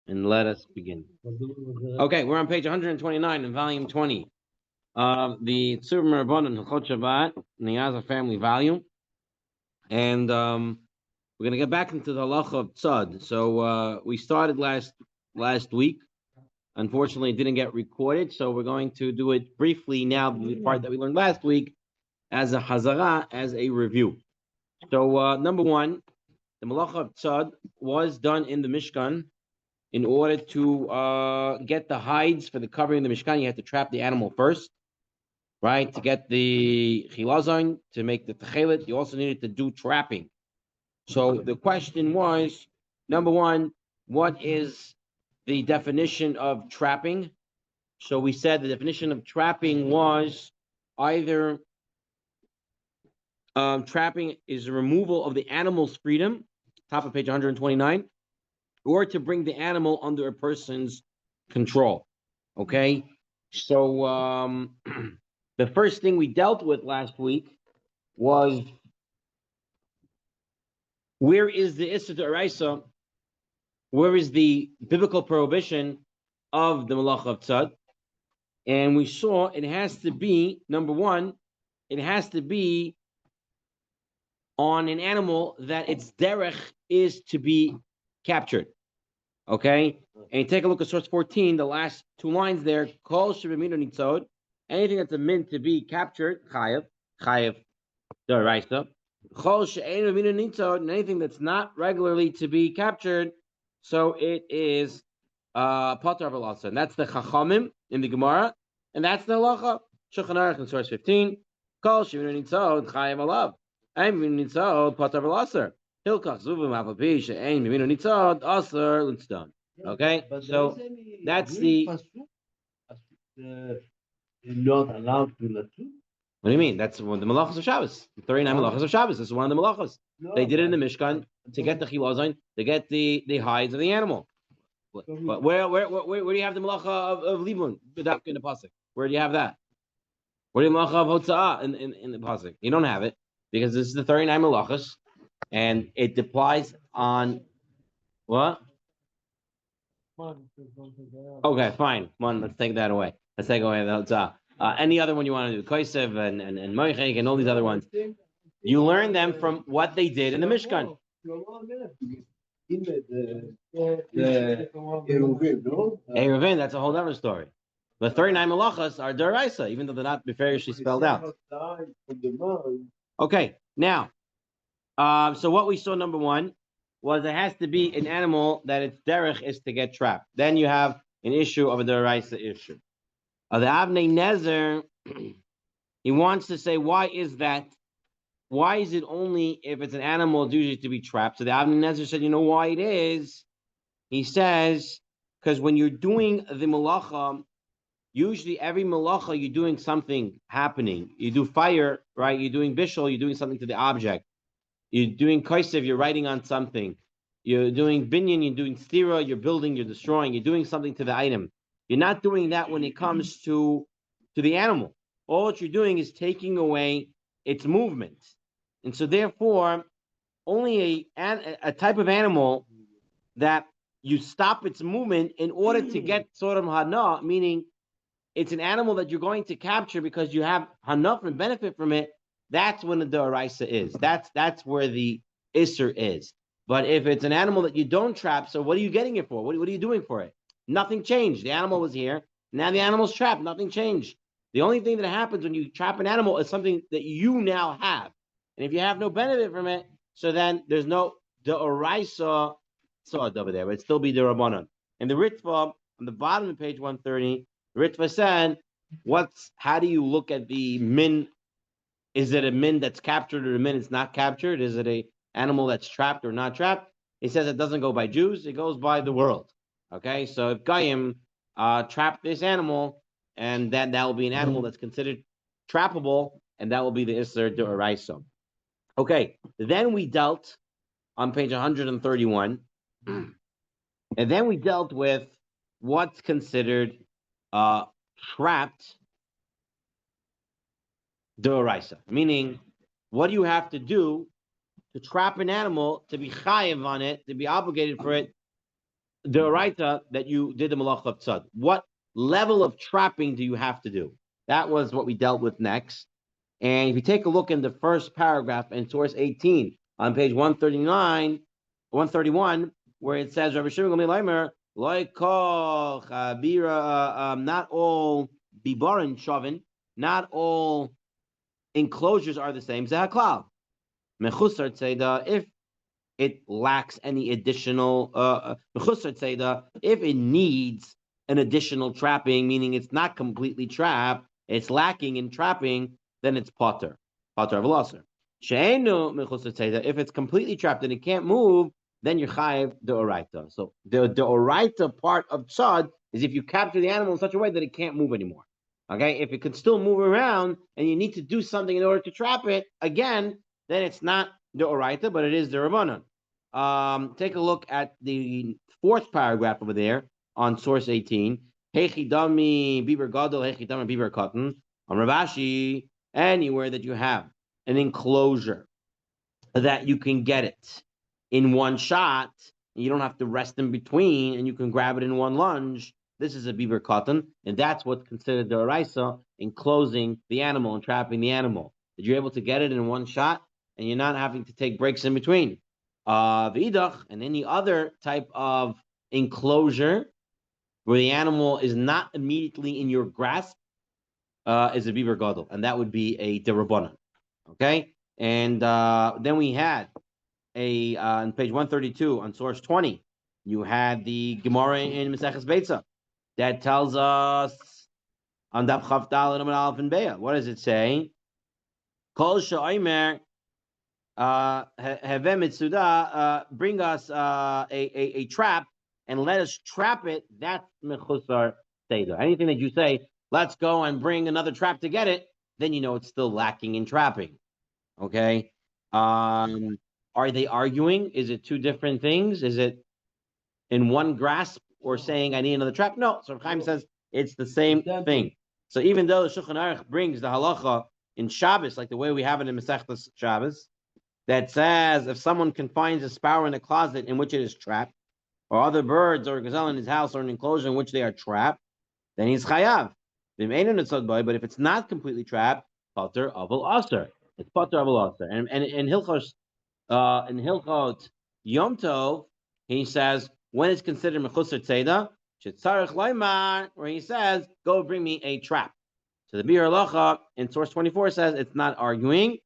and let us begin. Okay, we're on page 129 in volume 20 of the Tzurba and Hilchot Shabbat, Niyaza family volume. And we're going to get back into the halacha of tzad. So we started last week. Unfortunately, it didn't get recorded, so we're going to do it briefly now, the part that we learned last week, as a hazara, as a review. So number one, the malacha of tzad was done in the Mishkan. In order to get the hides for the covering of the Mishkan, you had to trap the animal first, right? To get the chilazon, to make the techelet, you also needed to do trapping. So the question was, number one, what is the definition of trapping? So we said the definition of trapping was either trapping is a removal of the animal's freedom, top of page 129, or to bring the animal under a person's control. Okay, so the first thing we dealt with last week was where is the Issa D'Oraisa, where is the biblical prohibition of the Malacha of Tzad? And we saw it has to be, number one, it has to be on an animal that its derech is to be captured. Okay? And you take a look at source 14, the last two lines there, Kol Shebemino Nitzod, anything that's a meant to be captured, Chayev D'Oraisa. Kol She'ein Bemino Nitzod, and anything that's not regularly to be captured, so it is Patar V'Lasa. And that's the Chachamim in the Gemara, and that's the Halacha. Shulchan Aruch in source 15, Kol Shebemino Nitzod, Chayev Alav. Ein Bemino Nitzod, Patar V'Lasa. Hilkach Zuvim Avapi She'ein Bemino Nitzod, Aser L'Tzdan. Okay, so that's the. Not allowed to let you. What do you mean? That's one of the malachas of Shabbos. 39 malachas of Shabbos. This is one of the malachas. They did it in the Mishkan to get the chilazon, to get the hides of the animal. But where do you have the malacha of libun in the pasuk? Where do you have that? Where do you have the malacha of hotza'ah in the pasuk? You don't have it because this is the 39 malachas, and it applies on what? Okay, fine. Come on, let's take that away. Let's take away the hotza'ah. Any other one you want to do, Koisev and Moichek and all these other ones, you learn them from what they did in the Mishkan. Eruvin, that's a whole other story. The 39 malachas are d'oraisa, even though they're not precariously spelled out. Okay, now, so what we saw, number one, was it has to be an animal that its derech is to get trapped. Then you have an issue of a d'oraisa issue. The Avnei Nezer, he wants to say, why is that? Why is it only if it's an animal it's usually to be trapped? So the Avnei Nezer said, you know why it is? He says, because when you're doing the malacha, usually every malacha you're doing something happening. You do fire, right? You're doing bishul, you're doing something to the object. You're doing kaisev, you're writing on something. You're doing binyan, you're doing stira, you're building, you're destroying, you're doing something to the item. You're not doing that when it comes to the animal. All that you're doing is taking away its movement. And so therefore, only a type of animal that you stop its movement in order to get sort of hana, meaning it's an animal that you're going to capture because you have hana and benefit from it, that's when the d'oraisa is. That's where the isser is. But if it's an animal that you don't trap, so what are you getting it for? What are you doing for it? Nothing changed. The animal was here. Now the animal's trapped. Nothing changed. The only thing that happens when you trap an animal is something that you now have. And if you have no benefit from it, so then there's no d'oraisa tzad over there, but it'd still be the rabbanon. And the Ritva, on the bottom of page 130, the Ritva said, how do you look at the min? Is it a min that's captured or a min that's not captured? Is it a animal that's trapped or not trapped? He says it doesn't go by Jews, it goes by the world. Okay, so if Goyim trap this animal, and then that will be an animal that's considered trappable, and that will be the Isser D'Oraisa. Okay, then we dealt on page 131, and then we dealt with what's considered trapped D'Oraisa, meaning what do you have to do to trap an animal, to be chayiv on it, to be obligated for it, the oraita that you did the malacha of tzad. What level of trapping do you have to do? That was what we dealt with next. And if you take a look in the first paragraph in source 18 on page 139, 131, where it says, Rabbi Shimon Gamliel Loikol Chabira, not all bibarin shavin, not all enclosures are the same. Zahaklal. Mechusar tzeda, if it lacks any additional mechusar tzeda, if it needs an additional trapping, meaning it's not completely trapped, it's lacking in trapping, then it's potter of loser. She'enu mechusar tzeda, if it's completely trapped and it can't move, then you're chayiv the oraita. So the oraita part of tzad is if you capture the animal in such a way that it can't move anymore. Okay, if it can still move around and you need to do something in order to trap it, again, then it's not the oraita, but it is the rabbanon. Take a look at the fourth paragraph over there on source 18. Hechidami biber gadol, hechidami biber cotton. On Ravashi, anywhere that you have an enclosure that you can get it in one shot, and you don't have to rest in between, and you can grab it in one lunge. This is a biber cotton, and that's what's considered the oraisa, enclosing the animal and trapping the animal. That you're able to get it in one shot, and you're not having to take breaks in between. V'idach, and any other type of enclosure where the animal is not immediately in your grasp is a biber gadol, and that would be a derabanan. Okay, and then we had on page 132 on source 20, you had the Gemara in Maseches Beitza that tells us on Daf Chav Daled Amud Aleph and Beah. What does it say? Kol she'omer Haveh mitzuda, bring us a trap and let us trap it. That's mechusar seder. Anything that you say, let's go and bring another trap to get it, then you know it's still lacking in trapping. Okay. Are they arguing? Is it two different things? Is it in one grasp or saying I need another trap? No. So Chaim says it's the same thing. So even though the Shulchan Aruch brings the halacha in Shabbos, like the way we have it in Masechtas Shabbos, that says if someone confines a sparrow in a closet in which it is trapped, or other birds or a gazelle in his house or an enclosure in which they are trapped, then he's chayav. But if it's not completely trapped, pater aval aser. It's pater aval aser. And in Hilchos Yom Tov, he says when it's considered mechusar tzeda, shetzarich loymar, where he says go bring me a trap. So the Bir Halacha in source 24 says it's not arguing.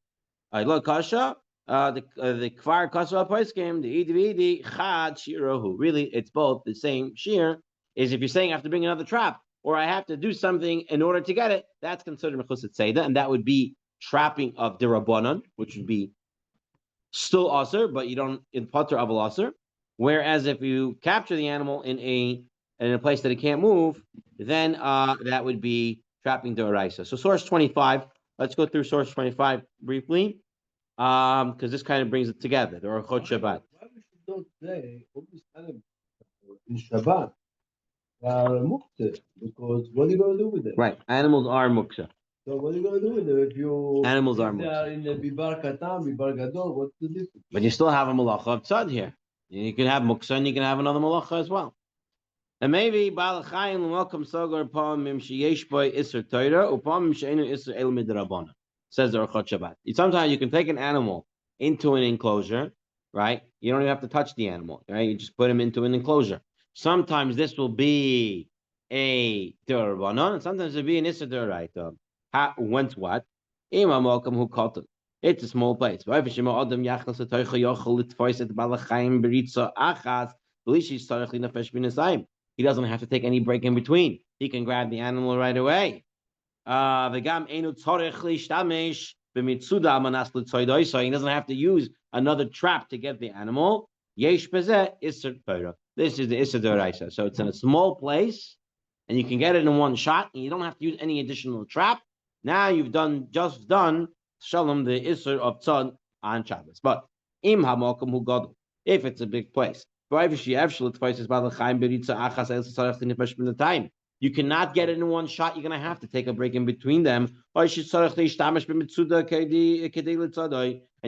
Kasha. The kfar kasva poiskim, the idi chad shirohu. Really, it's both the same shear. Is if you're saying I have to bring another trap or I have to do something in order to get it, that's considered mechusat seda, and that would be trapping of derabanan, which would be still aser, but you don't in pater aval aser. Whereas if you capture the animal in a place that it can't move, then that would be trapping deraisa. So source 25. Let's go through source 25 briefly. Because this kind of brings it together. The Orchot Shabbat. Why we should not say all this time in Shabbat muktzah? Because what are you going to do with it? Right, animals are muktzah. So what are you going to do with it if you animals are they are in the bibar katan, bibar gadol? What's the difference? But you still have a malacha of tzad here. You can have muktzah and you can have another malacha as well. And maybe balachayim welcome sogar pam mim sheyesh boy iser toira upam sheinu iser el midrabana. Says the Orchot Shabbat. Sometimes you can take an animal into an enclosure, right? You don't even have to touch the animal, right? You just put him into an enclosure. Sometimes this will be a derabanan, and sometimes it'll be an issa deraita. When's what? Imam welcome who caught it. It's a small place. He doesn't have to take any break in between. He can grab the animal right away. So he doesn't have to use another trap to get the animal. This is the Issa D'Oraisa. So it's in a small place, and you can get it in one shot, and you don't have to use any additional trap. Now you've just done Shalom, the Issa of Tzad on Shabbos. But if it's a big place, you cannot get it in one shot. You're going to have to take a break in between them. And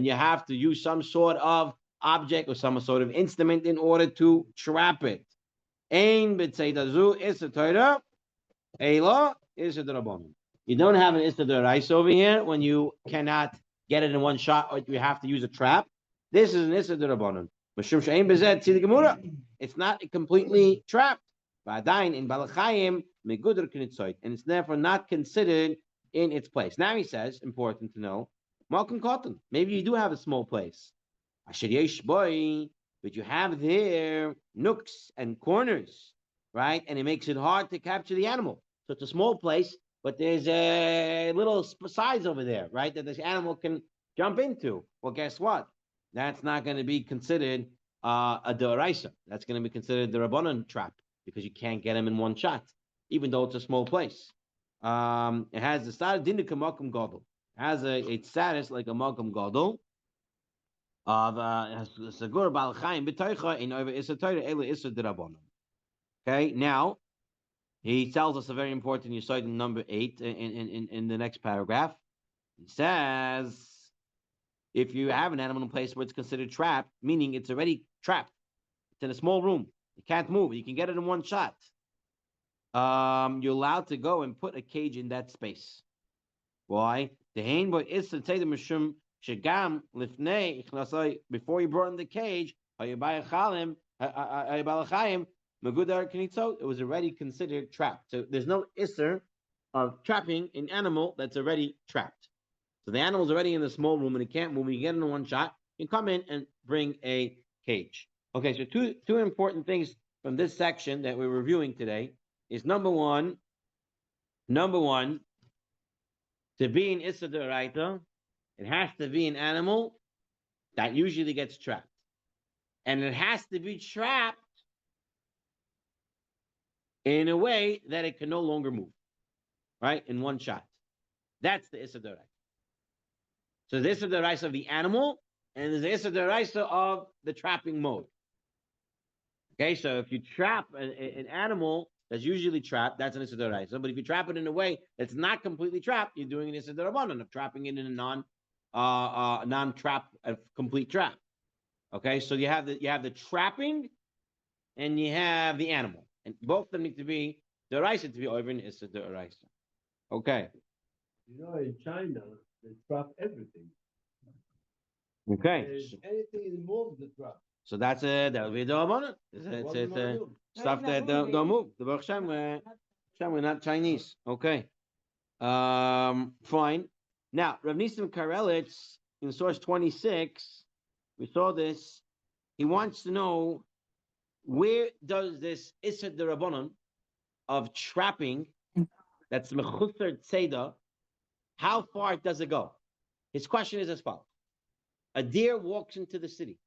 you have to use some sort of object or some sort of instrument in order to trap it. Ein b'tzeidazu issa Torah, Ela issa d'Rabbanan. You don't have an issa d'Oraisa over here when you cannot get it in one shot or you have to use a trap. This is an issa d'Rabbanan. It's not completely trapped. In Balachayim, and it's therefore not considered in its place. Now he says, important to know, Malkum Cotton. Maybe you do have a small place. But you have there nooks and corners, right? And it makes it hard to capture the animal. So it's a small place, but there's a little size over there, right? That this animal can jump into. Well, guess what? That's not going to be considered a D'Oraisa. That's going to be considered the Rabbanan trap because you can't get him in one shot, even though it's a small place. It has the status dindik makom gadol. It has a status like a makom gadol of sagur balchayim b'toicha in over isa Torah ela isa d'Rabbanan. Okay, now he tells us a very important yesod in number 8 in the next paragraph. He says, if you have an animal in a place where it's considered trapped, meaning it's already trapped, it's in a small room, you can't move it, you can get it in one shot. You're allowed to go and put a cage in that space. Why? Before you brought in the cage, it was already considered trapped. So there's no isser of trapping an animal that's already trapped. So the animal's already in the small room and it can't move. When you get it in one shot, you come in and bring a cage. Okay, so two important things from this section that we're reviewing today is number one, to be an Issa D'Oraita, it has to be an animal that usually gets trapped. And it has to be trapped in a way that it can no longer move, right? In one shot. That's the Issa D'Oraita. So the Issa D'Oraita of the animal, and there's the Issa D'Oraita of the trapping mode. Okay, so if you trap an animal that's usually trapped, that's an Issa D'Oraisa. But if you trap it in a way that's not completely trapped, you're doing an Issa D'Rabbanan of trapping it in a non-trap, a complete trap. Okay, so you have the trapping, and you have the animal, and both of them need to be D'Oraisa to be over in Issa D'Oraisa. Okay. In China, they trap everything. Okay. Anything involved the trap. So that would be a D'Rabbanan. It's stuff that don't move. The Baruch Hashem, we're not Chinese. Okay. Fine. Now, Rav Nisim Karelitz, in source 26, we saw this. He wants to know, where does this Issa D'Rabbanan of trapping, that's Mechusar Tzeda, how far does it go? His question is as follows. A deer walks into the city,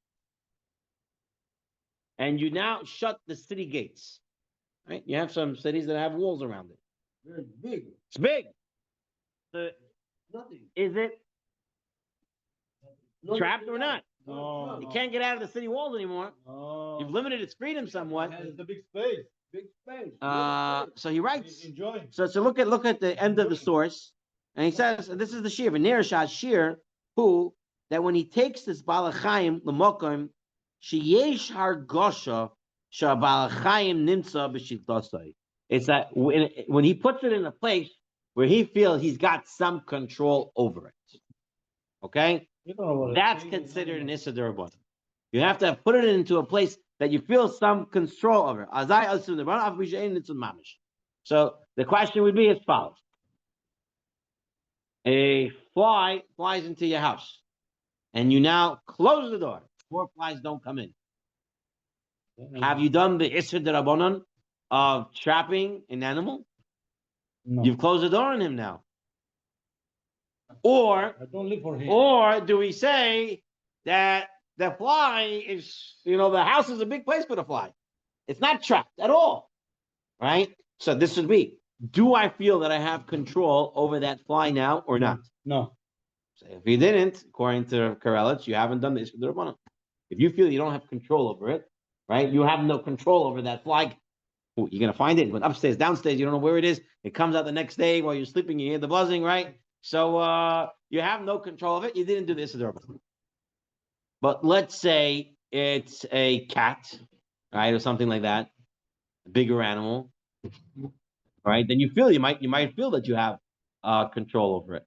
and you now shut the city gates. Right? You have some cities that have walls around it. Very big. It's big. Nothing. Is it trapped or not? No. You can't get out of the city walls anymore. No. You've limited its freedom somewhat. It's a big space. Big space. So he writes. Enjoy. So look at the end of the source, and he says, and this is the shear, V'nerashah shear, who that when he takes this balachayim l'mokim, sheyesh hargosha shabalachayim nimtza b'shitosai. It's that when he puts it in a place where he feels he's got some control over it. Okay, that's considered an Issa D'Rabbanan. You have to put it into a place that you feel some control over. So the question would be as follows: a fly flies into your house, and you now close the door. 4 flies don't come in. Have you done the Issa D'Rabbanan of trapping an animal? No. You've closed the door on him now. Or I don't live for him. Or do we say that the fly is, the house is a big place for the fly. It's not trapped at all, right? So this would be, do I feel that I have control over that fly now or not? No. So if you didn't, according to Karelitz, you haven't done this with the Rabbanan. If you feel you don't have control over it, right? You have no control over that fly. You're going to find it, but upstairs, downstairs, you don't know where it is. It comes out the next day while you're sleeping, you hear the buzzing, right? So you have no control of it. You didn't do this with the Rabbanan. But let's say it's a cat, right, or something like that, bigger animal, right? Then you might feel that you have control over it.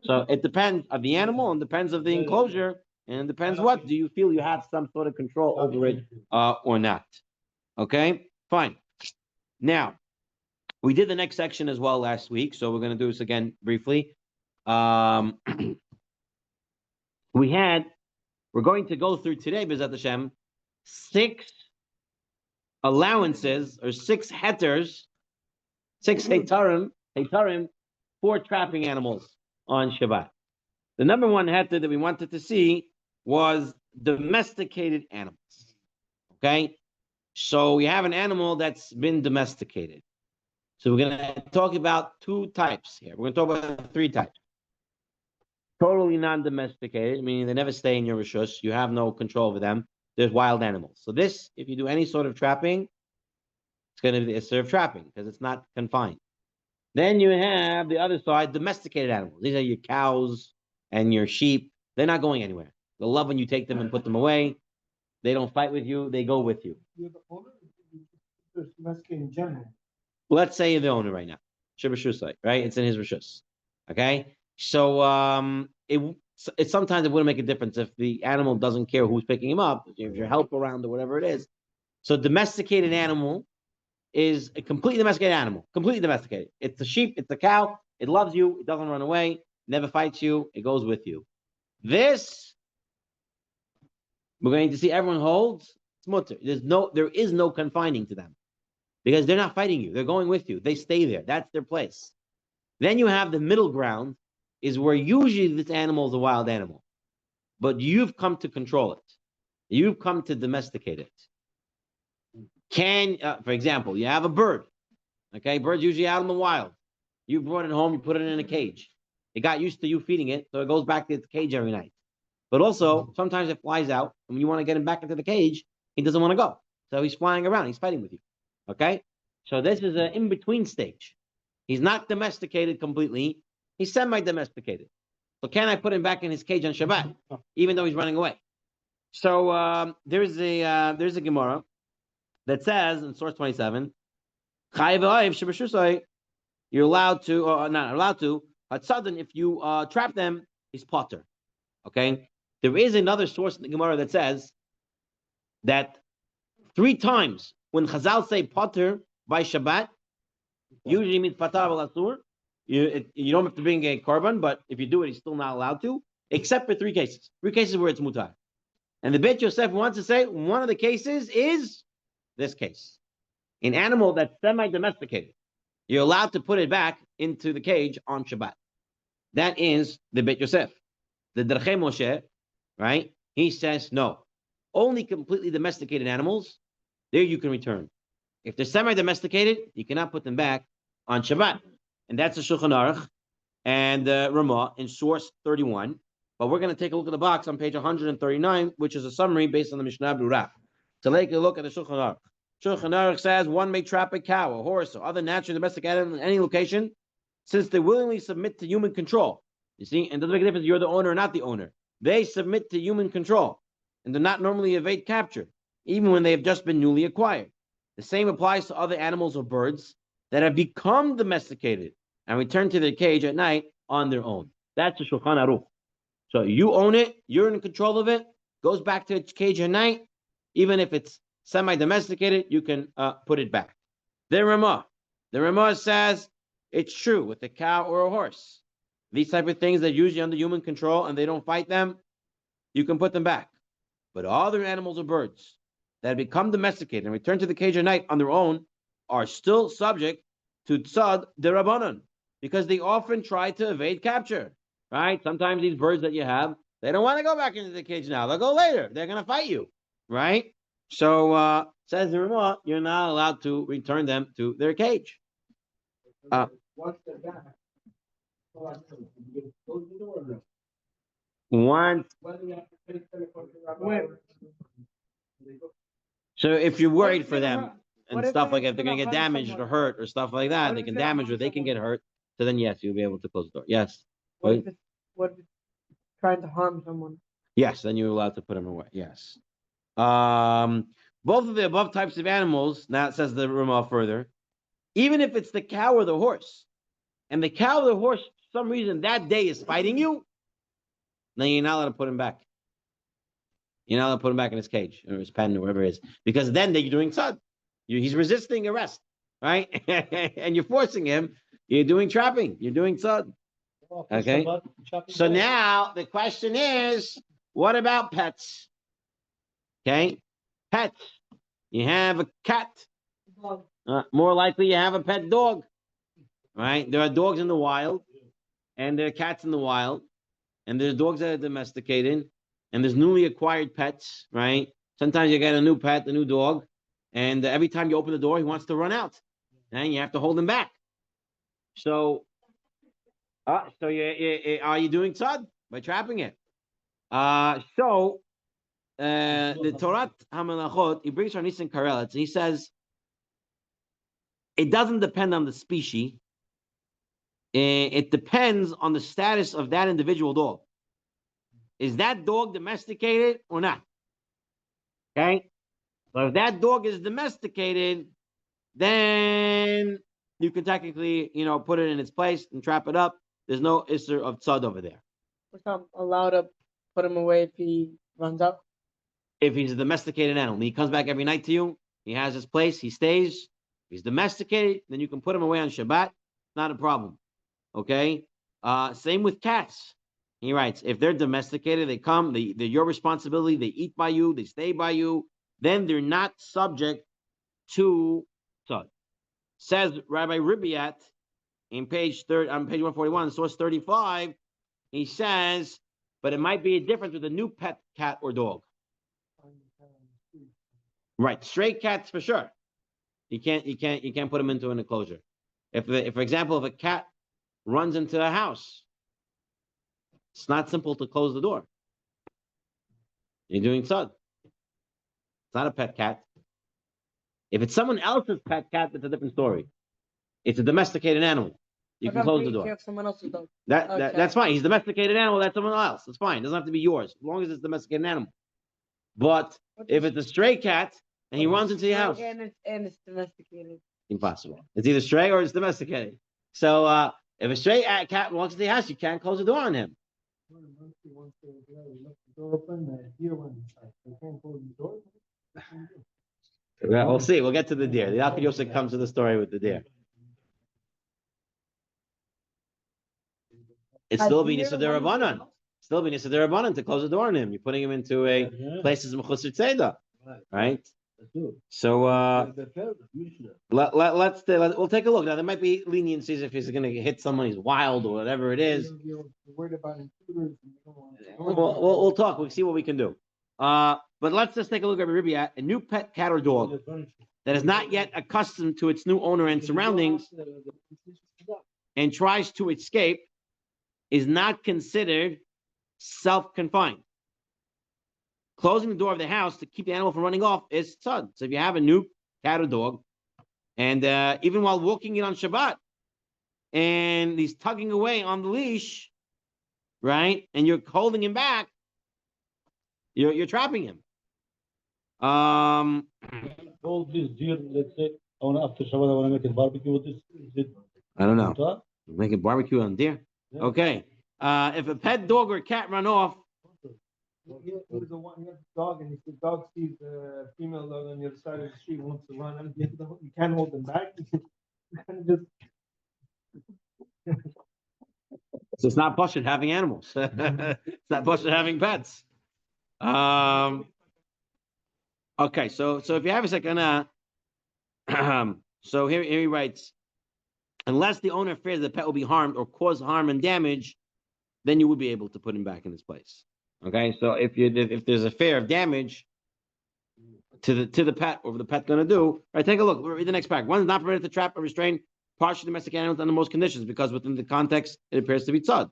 So it depends of the animal and depends of the enclosure, and it depends what do you feel you have some sort of control over it or not. Okay, fine. Now we did the next section as well last week, so we're going to do this again briefly. We're going to go through today, B'ezrat Hashem, 6 allowances or 6 hetters, 6 hetarim for trapping animals on Shabbat. The number one heter that we wanted to see was domesticated animals. Okay, so we have an animal that's been domesticated. So we're going to talk about 2 types here. We're going to talk about 3 types. Totally non-domesticated, meaning they never stay in your rishus. You have no control over them. There's wild animals. So this, if you do any sort of trapping, it's going to be a sort of trapping because it's not confined. Then you have the other side, domesticated animals. These are your cows and your sheep. They're not going anywhere. They'll love when you take them and put them away. They don't fight with you. They go with you. You're the owner, domesticated in general. Let's say you're the owner right now. Shibashusai, right? It's in his rishus. Okay? So it sometimes it wouldn't make a difference if the animal doesn't care who's picking him up, if your help around or whatever it is. So domesticated animal is a completely domesticated animal. Completely domesticated. It's a sheep, it's a cow, it loves you, it doesn't run away, never fights you, it goes with you. This we're going to see everyone holds, it's mutter. There is no confining to them. Because they're not fighting you, they're going with you, they stay there, that's their place. Then you have the middle ground, is where usually this animal is a wild animal, but you've come to control it. You've come to domesticate it. For example, you have a bird. Okay, bird's usually out in the wild. You brought it home, you put it in a cage. It got used to you feeding it, so it goes back to its cage every night. But also, sometimes it flies out, and when you want to get him back into the cage, he doesn't want to go. So he's flying around, he's fighting with you. Okay? So this is an in-between stage. He's not domesticated completely. He's semi-domesticated. So can I put him back in his cage on Shabbat, even though he's running away? So there's a Gemara that says in source 27, you're allowed to, or not allowed to, if you trap them, he's potter. Okay? There is another source in the Gemara that says that 3 times when Chazal say potter by Shabbat, usually means patar al asur. You don't have to bring a korban, but if you do it, he's still not allowed to, except for 3 cases. 3 cases where it's mutar. And the Beit Yosef wants to say one of the cases is this case. An animal that's semi-domesticated, you're allowed to put it back into the cage on Shabbat. That is the Beit Yosef. The Derechei Moshe, right? He says no. Only completely domesticated animals, there you can return. If they're semi-domesticated, you cannot put them back on Shabbat. And that's the Shulchan Aruch and Ramah in source 31. But we're going to take a look at the box on page 139, which is a summary based on the Mishnah Berurah. So take a look at the Shulchan Aruch. Shulchan Aruch says one may trap a cow, a horse, or other naturally domestic animal in any location, since they willingly submit to human control. You see, and it doesn't make a difference if you're the owner or not the owner. They submit to human control, and do not normally evade capture, even when they have just been newly acquired. The same applies to other animals or birds that have become domesticated and return to their cage at night on their own. That's the Shulchan Aruch. So you own it, you're in control of it, goes back to its cage at night, even if it's semi-domesticated, you can put it back. The Ramah says it's true with a cow or a horse. These type of things that are usually under human control and they don't fight them, you can put them back. But other animals or birds that have become domesticated and return to the cage at night on their own are still subject to tzad derabanan, because they often try to evade capture, right? Sometimes these birds that you have, they don't want to go back into the cage now. They'll go later. They're going to fight you, right? So, says the Ramah, you're not allowed to return them to their cage. Once. So if you're worried for them and stuff like that, if they're going to get damaged or hurt or stuff like that, they can damage or they can get hurt. So then, yes, you'll be able to close the door. Yes. What if it's trying to harm someone? Yes, then you're allowed to put them away. Yes. Both of the above types of animals, now it says the Ramah further, even if it's the cow or the horse, and the cow or the horse, for some reason, that day is fighting you, then you're not allowed to put him back. You're not allowed to put him back in his cage or his pen or whatever it is, because then they're doing tzad. He's resisting arrest, right? And you're forcing him. You're doing trapping. You're doing tzad. Okay. So now the question is, what about pets? Okay, pets. You have a cat. More likely, you have a pet dog. Right? There are dogs in the wild, and there are cats in the wild, and there's dogs that are domesticated, and there's newly acquired pets. Right? Sometimes you get a new pet, a new dog, and every time you open the door, he wants to run out, and you have to hold him back. So are you doing tzad by trapping it? So the Torah HaMelachot, he brings our Nisan Karelitz, and he says it doesn't depend on the species. It depends on the status of that individual dog. Is that dog domesticated or not? Okay. So if that dog is domesticated, then you can technically, put it in its place and trap it up. There's no issue of tzad over there. It's not allowed to put him away if he runs out. If he's a domesticated animal, he comes back every night to you. He has his place. He stays. If he's domesticated, then you can put him away on Shabbat. Not a problem. Okay. Same with cats. He writes, if they're domesticated, they come. They're your responsibility. They eat by you. They stay by you. Then they're not subject to tzad. Says Rabbi Ribiat on page 141, source 35. He says, but it might be a difference with a new pet cat or dog. Right, stray cats for sure. You can't put them into an enclosure. If for example, if a cat runs into a house, it's not simple to close the door. You're doing tzad. It's not a pet cat. If it's someone else's pet cat, that's a different story. It's a domesticated animal. You can close the door. If someone else's dog. That's fine. He's a domesticated animal. That's someone else. That's fine. It doesn't have to be yours, as long as it's a domesticated animal. But if it's a stray cat and he runs into your house, and it's domesticated, impossible. It's either stray or it's domesticated. So if a stray cat walks into the house, you can't close the door on him. Well, we'll see. We'll get to the deer. The Alka Yosef comes to the story with the deer. It's still being Nisa Rabbanan. Still being Nisa Rabbanan to close the door on him. You're putting him into a place as Mechusar Tzeda, right? So we'll take a look. Now there might be leniencies if he's going to hit someone, he's wild or whatever it is. We'll talk. We'll see what we can do. But let's just take a look at Ribiat, a new pet cat or dog that is not yet accustomed to its new owner and surroundings and tries to escape is not considered self-confined. Closing the door of the house to keep the animal from running off is tzad. So if you have a new cat or dog, and even while walking it on Shabbat, and he's tugging away on the leash, right, and you're holding him back, you're trapping him. All these deer, let's say, after Shabbat, I want to make a barbecue with this. I don't know. Make a barbecue on deer. Yeah. Okay. If a pet dog or cat run off. He was the one, he has a dog, and if the dog sees a female dog on the other side of the street wants to run, and you can't hold them back. So it's not bullshit having animals. It's not bullshit having pets. Okay, so if you have a second, so here he writes, unless the owner fears the pet will be harmed or cause harm and damage, then you would be able to put him back in his place. Okay, so if there's a fear of damage to the pet, what the pet's going to do, all right, take a look. Read the next paragraph. One is not permitted to trap or restrain partial domestic animals under most conditions, because within the context it appears to be tzad.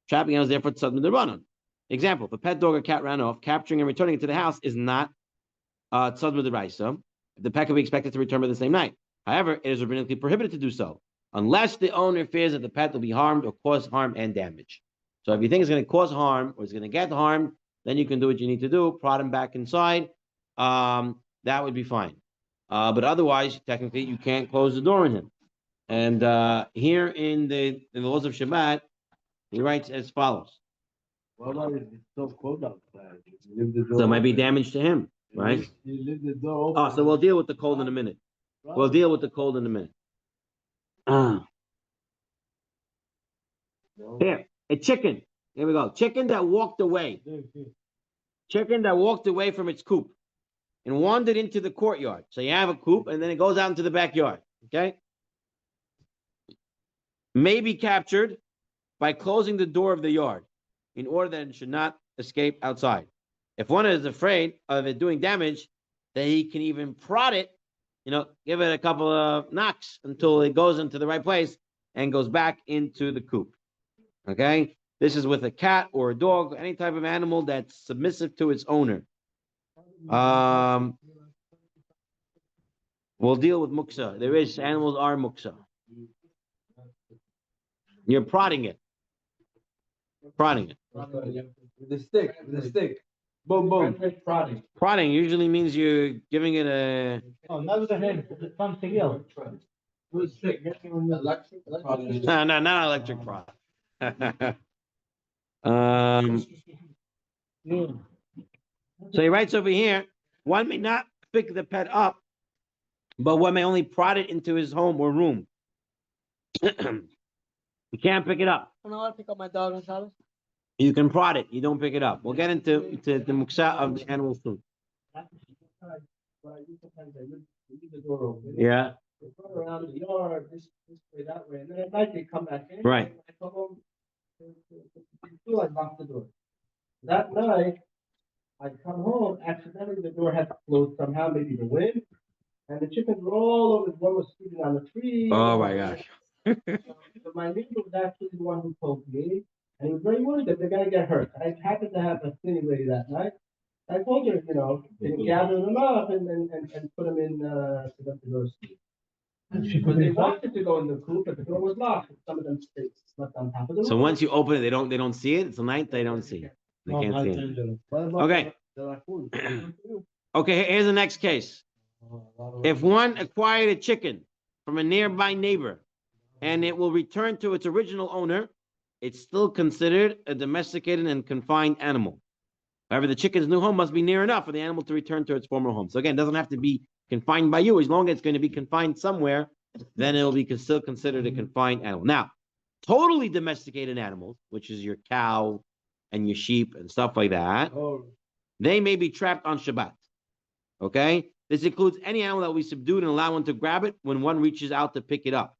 Trapping animals therefore tzad midrabanan. Example: if a pet dog or cat ran off, capturing and returning it to the house is not tzad midrabanan. The pet can be expected to return by the same night. However, it is rabbinically prohibited to do so unless the owner fears that the pet will be harmed or cause harm and damage. So if you think it's going to cause harm or it's going to get harmed, then you can do what you need to do, prod him back inside. that would be fine. But otherwise, technically, you can't close the door on him. And here in the laws of Shabbat, he writes as follows. What about if it's so cold outside? You leave the door So it might be open. damage to him, right? You leave the door open. Oh, so we'll deal with the cold in a minute. We'll deal with the cold in a minute. Here, a chicken. Here we go. Chicken that walked away. Chicken that walked away from its coop and wandered into the courtyard. So you have a coop and then it goes out into the backyard. Okay? May be captured by closing the door of the yard in order that it should not escape outside. If one is afraid of it doing damage, then he can even prod it, give it a couple of knocks until it goes into the right place and goes back into the coop. Okay? This is with a cat or a dog, any type of animal that's submissive to its owner. We'll deal with muksa. Animals are muksa. You're prodding it. Prodding it. With the stick. With the stick. Boom, boom. Prodding. Prodding usually means you're giving it a. Oh, not with the hand. Something else. With a stick. Electric. No, not electric prod. So he writes over here, one may not pick the pet up, but one may only prod it into his home or room. You can't pick it up. I don't want to pick up my dog on Shabbos. You can prod it. You don't pick it up. We'll get into the muksa of the animal soon. Yeah. Run around the yard, this way, that way, and then at night they come back in. Right. I come home, I lock the door. That night, I come home, accidentally the door had closed somehow, maybe the wind, and the chickens were all over. One was sleeping on the tree. Oh my gosh. So my neighbor was actually the one who told me, and he was very worried that they're gonna get hurt. I happened to have a cleaning lady that night. I told her, to gather them up and put them in for them to go to sleep. But they wanted to go in the coop, but the door was locked. Some of them slept on top of the roof. So once you open it, they don't see it. It's a night they don't see it. They can't see it. Okay. Okay, here's the next case. If one acquired a chicken from a nearby neighbor and it will return to its original owner, it's still considered a domesticated and confined animal. However, the chicken's new home must be near enough for the animal to return to its former home. So again, it doesn't have to be confined by you. As long as it's going to be confined somewhere, then it'll be still considered a confined animal. Now, totally domesticated animals, which is your cow and your sheep and stuff like that, they may be trapped on Shabbat. Okay? This includes any animal that we subdued and allow one to grab it when one reaches out to pick it up.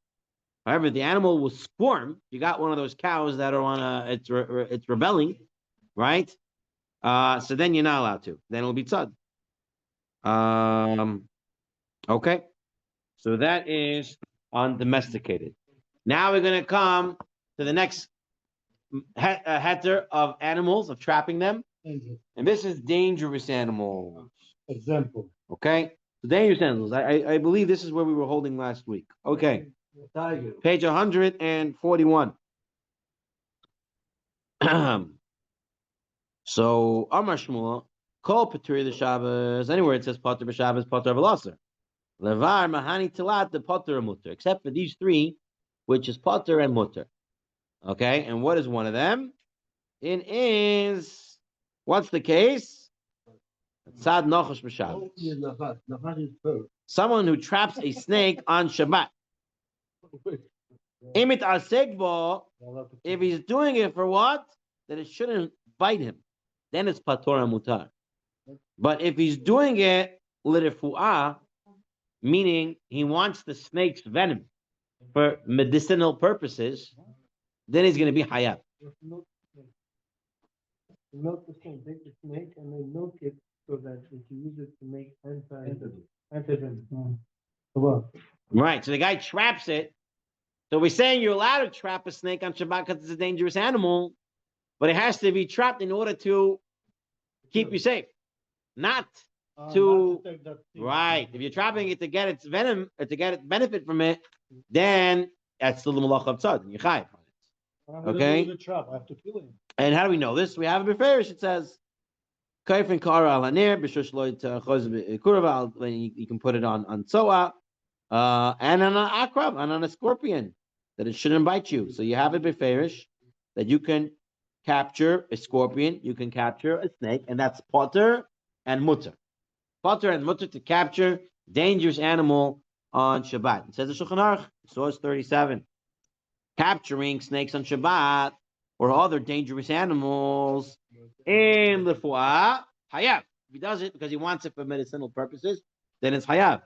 However, the animal will squirm. You got one of those cows that are on it's rebelling, right? So then you're not allowed to. Then it'll be tzad. Okay. So that is undomesticated. Now we're going to come to the next heter of animals, of trapping them. And this is dangerous animals. Example. Okay? So dangerous animals. I believe this is where we were holding last week. Okay. Tiger. Page 141. So, Amar Shmuel, call Paturi the Shabbos, anywhere it says Pater b'Shabbos, Pater v'Laser. Levar, Mahani Tilat, the Pater and Mutter, except for these three, which is Pater and Mutter. Okay, and what is one of them? It is, what's the case? Tzad Nochosh b'Shabbos. Someone who traps a snake on Shabbat. Imit Asegbo, if he's doing it for what? That it shouldn't bite him. Then it's Pator and Mutar. But if he's doing it l'refu'ah, meaning he wants the snake's venom for medicinal purposes, then he's going to be hayab. Milk the snake, take the snake and then milk it so that they can use it to make antivenom. Right. So the guy traps it. So we're saying you're allowed to trap a snake on Shabbat because it's a dangerous animal, but it has to be trapped in order to keep you safe, not to right. If you're trapping it to get its venom, or to get its benefit from it, then that's still the malach of tzad, and you're chayav on it. Okay. I have to kill him. And how do we know this? We have a beferish. It says Kaifin kara alanir b'shush loy choz kuraval. You can put it on tzoa, and on an akrab, and on a scorpion, that it shouldn't bite you. So you have it beferish that you can capture a scorpion, you can capture a snake, and that's potter and mutter. Potter and mutter to capture dangerous animal on Shabbat. It says the Shulchan Aruch, source 37. Capturing snakes on Shabbat or other dangerous animals in the fuah, hayav. If he does it because he wants it for medicinal purposes, then it's hayav.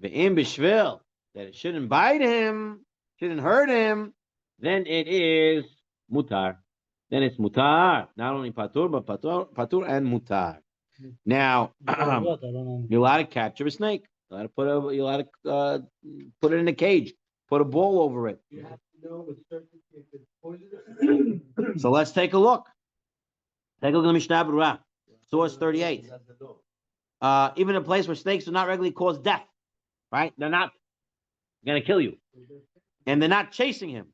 Ve'im b'shvil, that it shouldn't bite him, shouldn't hurt him, then it is mutar. Then it's mutar. Not only patur, but patur and mutar. Now, you're allowed to capture a snake. You're allowed to put it in a cage. Put a bowl over it. You have to know with certainty if it's poisonous. So let's take a look. Take a look at the Mishnah Berurah, source 38. Even a place where snakes do not regularly cause death, right? They're not going to kill you. And they're not chasing him.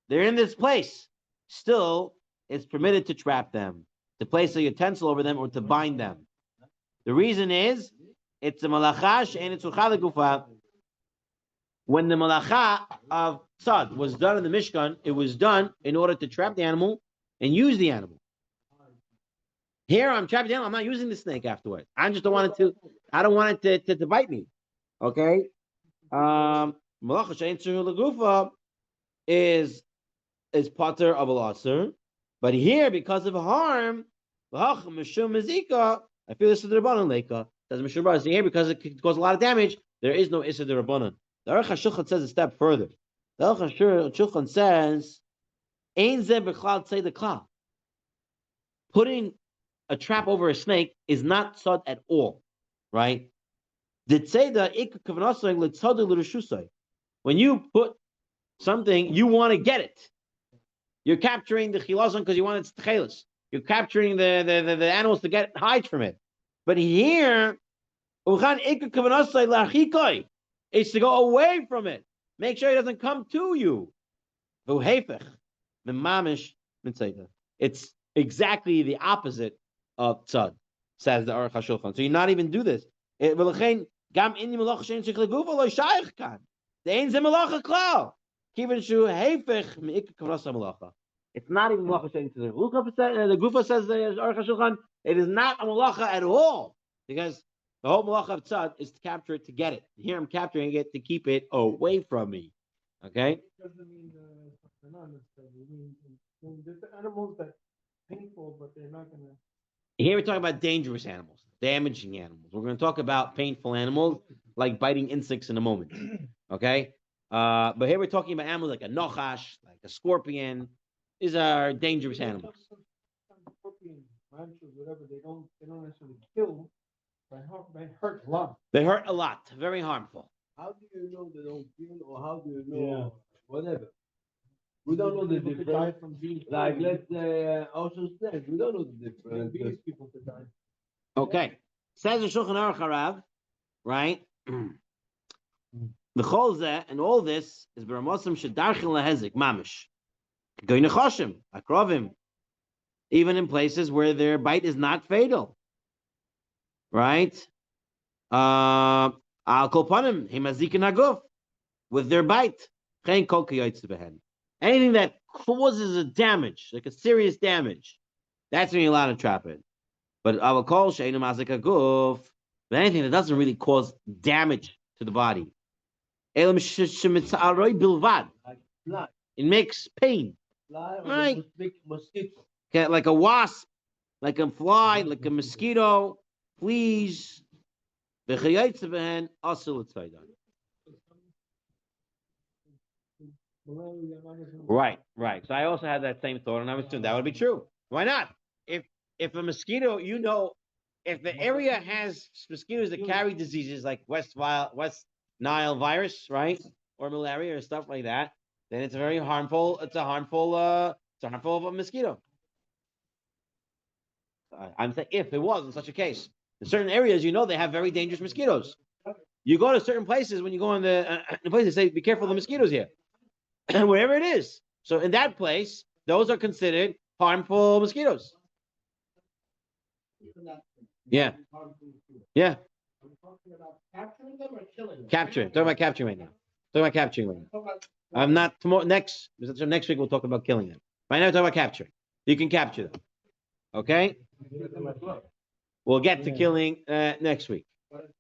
They're in this place. Still, it's permitted to trap them, to place a utensil over them, or to bind them. The reason is, it's a malacha and it's uchal gufa. When the malacha of tzad was done in the Mishkan, it was done in order to trap the animal and use the animal. Here I'm trapping the animal. I'm not using the snake afterwards. I just don't want it to. I don't want it to bite me. Okay. Malacha she'ein tzur legufa is pater of al-aser, but here because of harm, mishum mezika. I feel this is the rabbanon leika. Says Mishum Bar. Here because it could cause a lot of damage. There is no issa the rabbanon. The Aruch HaShulchan says a step further. The Aruch HaShulchan says, "Ein zeh b'chlal tzei klal." Putting a trap over a snake is not tzad at all, right? The tzeda ikar kavanasay l'tzadu l'reshusay. When you put something, you want to get it. You're capturing the chilazon because you want its tchelis. You're capturing the animals to get hides from it. But here, uchan ikar kavanasay l'achikoy. It's to go away from it. Make sure it doesn't come to you. It's exactly the opposite of tzad, says the Aruch HaShulchan. So you not even do this. It's not even malacha shein tzedek. The Gufa says the Aruch HaShulchan, it is not a malacha at all, because the whole malacha of tzad is to capture it to get it. Here I'm capturing it to keep it away from me. Okay? It doesn't mean not necessarily. There's animals that painful, but they're not gonna. Here we're talking about dangerous animals, damaging animals. We're going to talk about painful animals like biting insects in a moment. Okay? But here we're talking about animals like a nochash, like a scorpion. These are dangerous animals. Scorpions, tarantulas, whatever, they don't necessarily kill. They hurt a lot. They hurt a lot. Very harmful. How do you know they don't kill, or how do you know whatever? We don't know the People could difference. die from bees. Like let's say also snakes, we don't know the difference. Bees, people could die. Okay. Says the Shulchan Aruch Harav, right? The cholzeh and all this is b'ramosim shedarchil lehezik mamish. Goy nechoshim, akrovim. Even in places where their bite is not fatal. Right? Al kolpanim himazikin haguf, with their bite. Chen kol kiyotze behen. Anything that causes a damage, like a serious damage, that's when you're allowed to trap it. But I will call sheinu mazik haguf, but anything that doesn't really cause damage to the body. Elam shemitzaroi bilvad. Like fly, It makes pain. fly or Right. mosquito. Okay, like a wasp, like a fly, like a mosquito, fleas. V'chayotze behen asul tzaydan. Right. So I also had that same thought, and I was thinking that would be true. Why not? If a mosquito, if the area has mosquitoes that carry diseases like West Nile virus, right, or malaria or stuff like that, then it's a very harmful. It's a harmful mosquito. I'm saying if it was in such a case, in certain areas, they have very dangerous mosquitoes. You go to certain places when you go in the places, say, be careful of the mosquitoes here. Wherever it is. So in that place, those are considered harmful mosquitoes. Yeah. Yeah. Are we talking about capturing them or killing them? Capturing. Talking about capturing right now. Talking about capturing right now. Talking about- I'm not tomorrow. Next week we'll talk about killing them. Right now, we're talking about capturing. You can capture them. Okay. We'll get to killing next week.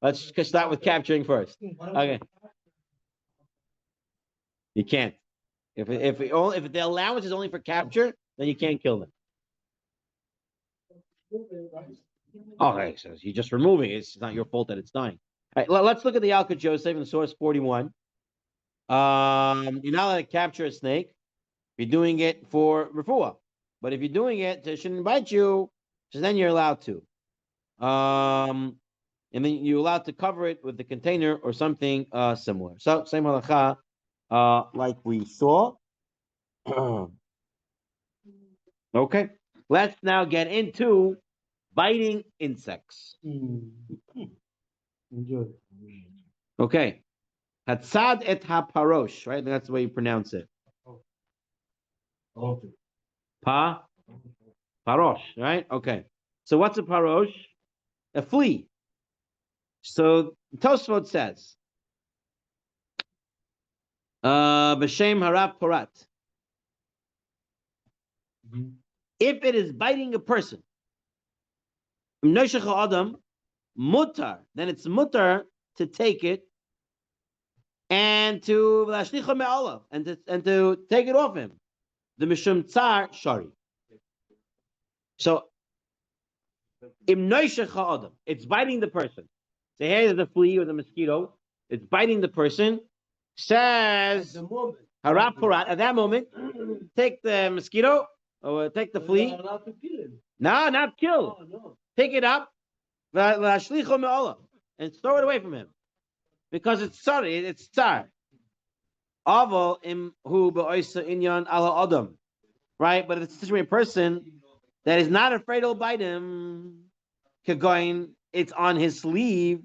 Let's start with capturing first. Okay. You can't. If the allowance is only for capture, then you can't kill them. Okay, so you're just removing it. It's not your fault that it's dying. All right, let's look at the Alka Joseph in the source 41. You're not allowed to capture a snake. You're doing it for refuah. But if you're doing it, it shouldn't bite you, so then you're allowed to. And then you're allowed to cover it with the container or something similar. So same halacha, like we saw. Okay, let's now get into biting insects. Enjoy. Okay, hatzad et haparosh, right? That's the way you pronounce it. Okay. Parosh, right? Okay. So what's a parosh? A flea. So Tosfot says, b'shem harab porat. If it is biting a person, adam mutar, then it's mutar to take it and to and to take it off him. The mishum tsar shari. So im adam, it's biting the person. So here is the flea or the mosquito. It's biting the person. Says harab porat. At that moment, take the mosquito or take the flea. No, not kill. Pick it up and throw it away from him. Because it's sorry, it's tsar. Aval im hu be'oisa inyan ala adam. Right? But it's a person that is not afraid it'll bite him. Kagoin, it's on his sleeve,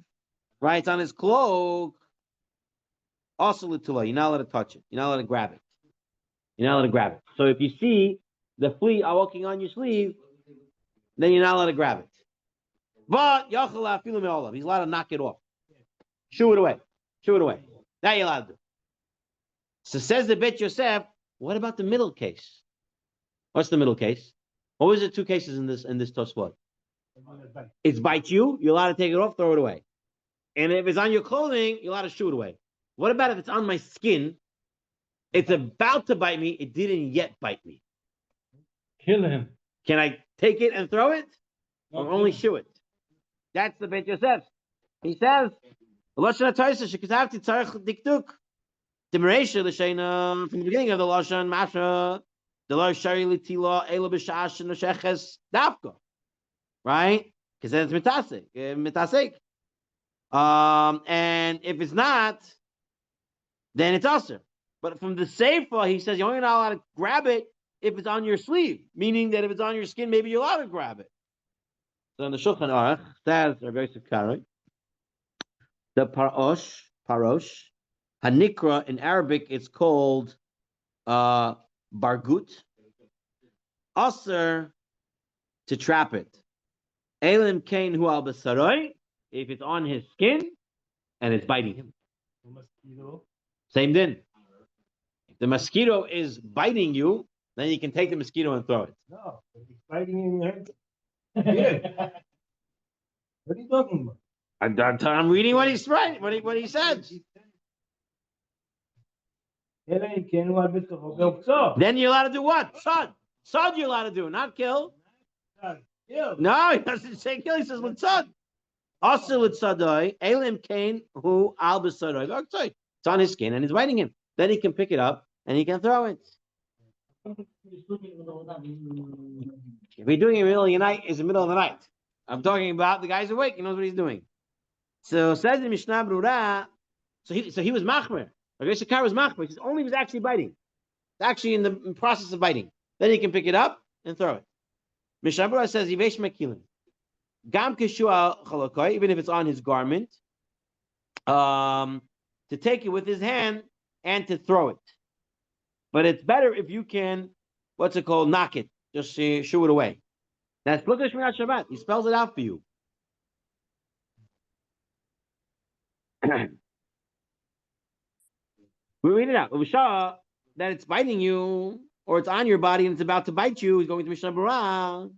right? It's on his cloak. Also l'tula, you're not allowed to touch it. You're not allowed to grab it. You're not allowed to grab it. So if you see the flea walking on your sleeve, then you're not allowed to grab it. But he's allowed to knock it off. Shoo it away. Shoo it away. That you're allowed to do. So says the Bet Yosef, what about the middle case? What's the middle case? What was the two cases in this Tosfot? It's bite you, you're allowed to take it off, throw it away. And if it's on your clothing, you're allowed to shoo it away. What about if it's on my skin? It's about to bite me, it didn't yet bite me. Kill him. Can I take it and throw it? Or only shoo it? That's the Bet Yosef. He says, Lashon HaTorah shekatavti tzarich dikduk. The Meresha l'sheina from the beginning of the Lashon Masha, the Lord Shari Litila Ela b'Shash Nosheches Dafka, right? Because then it's mitasek. And if it's not, then it's usher. But from the Sefer, he says you're only not allowed to grab it if it's on your sleeve, meaning that if it's on your skin, maybe you're allowed to grab it. So in the Shulchan Aruch says Rabbi Yosef Karo, the parosh, Hanikra in Arabic, it's called bargut. Aser to trap it. Elim kain hu al basaroi, if it's on his skin and it's biting him. Same din. If the mosquito is biting you, then you can take the mosquito and throw it. No, if he's biting you in your head. Yeah. What are you talking about? I'm reading what he's right, what he said. Then you're allowed to do what? Sod. Sod you're allowed to do, not kill. No, he doesn't say kill. He says litzad. Also litzadoi, elim kain hu al b'sadoi. It's on his skin and he's biting him. Then he can pick it up and he can throw it. If he's doing it in the middle of the night, it's the middle of the night. I'm talking about the guy's awake. He knows what he's doing. So says the Mishnah Brura. So he was machmer. Rabbi Shakar was machmer. He says only if he's actually biting. It's actually in the process of biting. Then he can pick it up and throw it. Mishnah Brura says Yivesh Mekilin. Gam kishua chalakai, even if it's on his garment, to take it with his hand and to throw it. But it's better if you can, what's it called, knock it, just shoo it away. That's look at Shmirat Shabbat. He spells it out for you. We read it out. Usha, that it's biting you, or it's on your body and it's about to bite you, is going to Mishnah Berurah.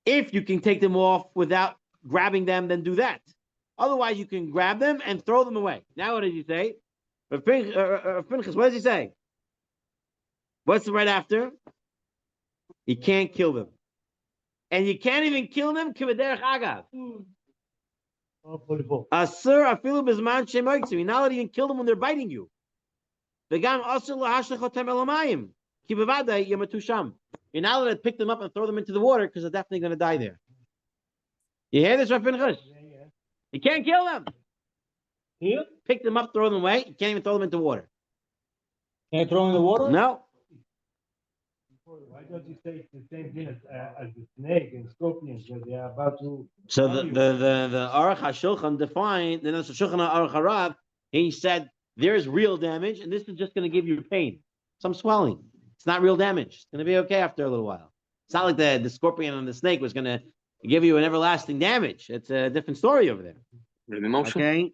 If you can take them off without grabbing them, then do that. Otherwise, you can grab them and throw them away. Now, what did he say? Pinchas, what does he say? What's right after? You can't kill them. And you can't even kill them, k'v'derech agav. Asur afilu b'zman shemoitzu. You're not allowed to even kill them when they're biting you. V'gam asur lahashlechotem elamayim. Ki b'vadai yamatu sham. You're not allowed to pick them up and throw them into the water because they're definitely going to die there. You hear this, Rav Pinchas? You can't kill them. Here? Pick them up, throw them away. You can't even throw them into water. Can't throw in the water? No. Why don't you say it's the same thing as the snake and scorpions that they are about to? So the Aruch HaShulchan defined, the Shulchan Aruch Harav, he said there's real damage, and this is just going to give you pain, some swelling. It's not real damage. It's going to be okay after a little while. It's not like the scorpion and the snake was going to give you an everlasting damage. It's a different story over there. Okay.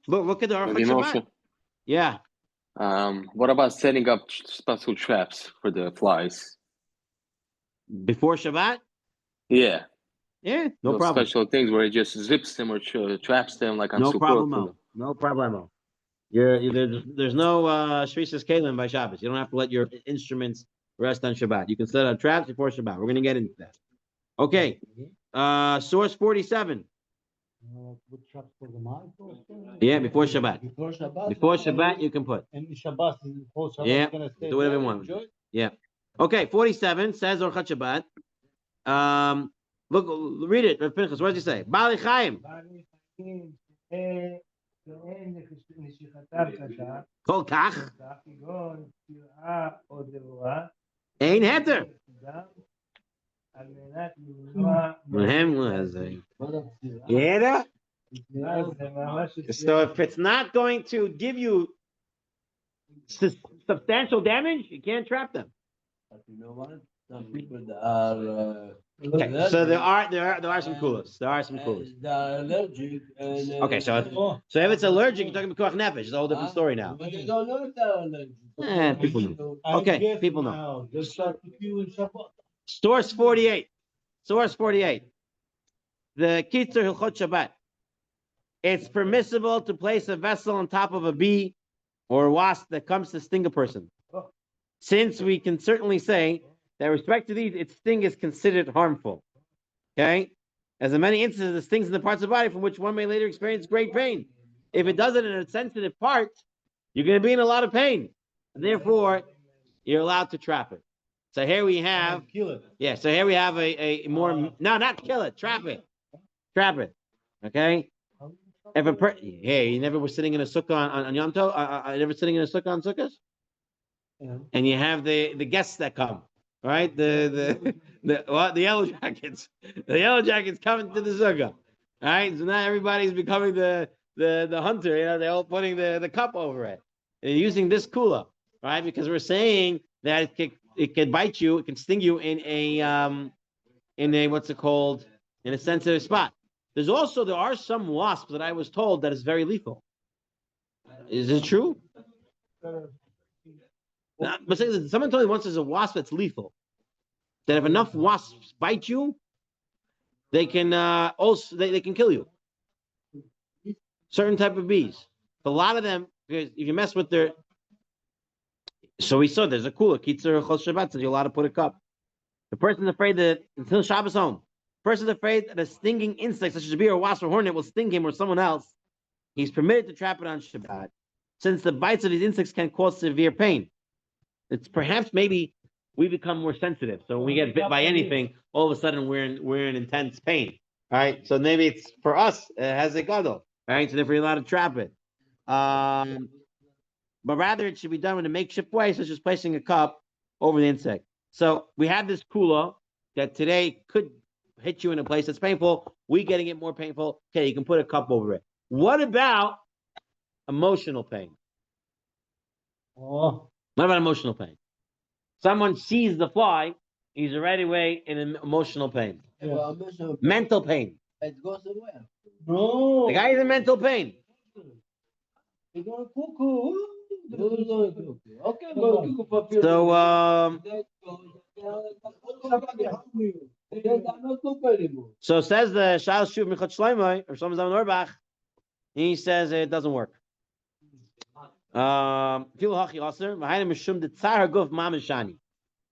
Look at the Aruch HaShabbat. Yeah. What about setting up special traps for the flies? Before Shabbat? Yeah. Yeah, no Those problem. special things where it just zips them or traps them like on No Sukkot. problemo. No problemo. There's no Shvisas Kalim by Shabbos. You don't have to let your instruments rest on Shabbat. You can set up traps before Shabbat. We're going to get into that. Okay. Source 47. Yeah, before Shabbat. Before Shabbat, you can put. And Shabbat, before Shabbat, Yeah, gonna stay do whatever you there, want. enjoy? Yeah. Okay, 47 says Orchat Shabbat. Look, read it. Rav Pinchas, what does he say? Bali Chaim. Kol kach. Ein heter. Yeah. So if it's not going to give you substantial damage, you can't trap them. But you know what? Some people that are Okay, so there are some coolers. There are some coolers. They are allergic. And, Okay, so if it's allergic, you're talking about koach nefesh. It's a whole different story now. But you don't know if they're allergic. People know. Okay, people know. Just like you in Shabbat. Source 48. Source 48. The Kitzur Hilchot Shabbat. It's permissible to place a vessel on top of a bee or a wasp that comes to sting a person. Since we can certainly say that with respect to these, its sting is considered harmful. Okay? As in many instances, it stings in the parts of the body from which one may later experience great pain. If it does it in a sensitive part, you're going to be in a lot of pain. And therefore, you're allowed to trap it. So here we have, Kill it. yeah, so here we have a more, no, not kill it, trap it. Trap it. Okay? If hey, you never were sitting in a sukkah on Yom Tov? Never sitting in a sukkah on sukkahs? Yeah. And you have the guests that come, right? The yellow jackets. The yellow jackets coming to the sukkah. All right, so now everybody's becoming the hunter. You know, they're all putting the cup over it. They're using this kula, right? Because we're saying that it can bite you, it can sting you in a what's it called? In a sensitive spot. There are some wasps that I was told that is very lethal. Is it true? But someone told me once there's a wasp that's lethal. That if enough wasps bite you, they can also they can kill you. Certain type of bees. A lot of them, because if you mess with their, so we saw there's a cooler. Kitzur Chos Shabbat says you're allowed to put a cup. The person's afraid that until Shabbos home. Person's afraid that a stinging insect such as a bee or wasp or hornet will sting him or someone else. He's permitted to trap it on Shabbat, since the bites of these insects can cause severe pain. It's perhaps maybe we become more sensitive. So when we get bit by anything, all of a sudden we're in intense pain. All right. So maybe it's for us, it has a gadol. All right. So therefore you're allowed to trap it. But rather it should be done in a makeshift way, such as placing a cup over the insect. So we have this kula that today could hit you in a place that's painful. We getting it more painful. Okay, you can put a cup over it. What about emotional pain? Oh. What about emotional pain? Someone sees the fly He's already way in emotional pain, Well, I'm not sure. mental pain. It goes away. Bro. The guy is in mental pain. You're going cuckoo. Okay, go to for a few So, minutes. I'm not cook anymore. so says the Shal Shuv Michot Shloimeh or Shlomo Zalman Auerbach. He says it doesn't work.